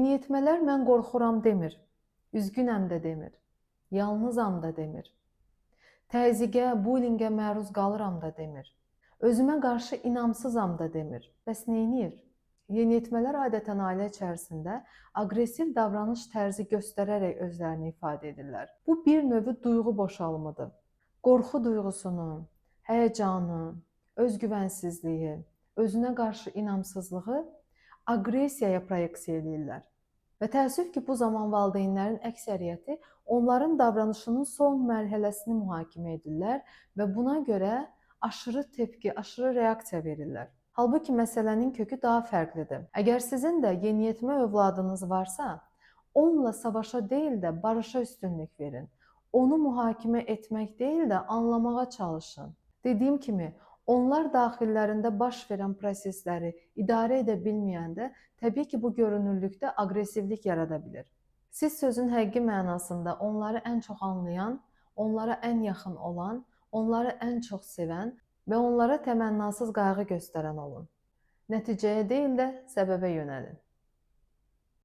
Yeniyetmələr mən qorxuram demir, üzgünəm də demir, yalnızam da demir, təzyiqə, bullyingə məruz qalıram da demir, özümə qarşı inamsızam da demir. Bəs neyniyir? Yeniyetmələr adətən ailə içərisində aqressiv davranış tərzi göstərərək özlərini ifadə edirlər. Bu bir növ duyğu boşalımıdır. Qorxu duyğusunu, həyəcanı, özgüvənsizliyi, özünə qarşı inamsızlığı aqressiyaya proyeksiya edirlər. Və təəssüf ki, bu zaman valideynlərin əksəriyyəti onların davranışının son mərhələsini mühakimə edirlər və buna görə aşırı tepki, aşırı reaksiya verirlər. Halbuki məsələnin kökü daha fərqlidir. Əgər sizin də yeniyetmə övladınız varsa, onunla savaşa deyil də barışa üstünlük verin. Onu mühakimə etmək deyil də anlamağa çalışın. Dediyim kimi, onlar daxillərində baş verən prosesləri idarə edə bilməyəndə, təbii ki, bu görünürlükdə aqressivlik yarada bilir. Siz sözün həqiqi mənasında onları ən çox anlayan, onlara ən yaxın olan, onları ən çox sevən və onlara təmənnasız qayğı göstərən olun. Nəticəyə deyil də səbəbə yönəlin.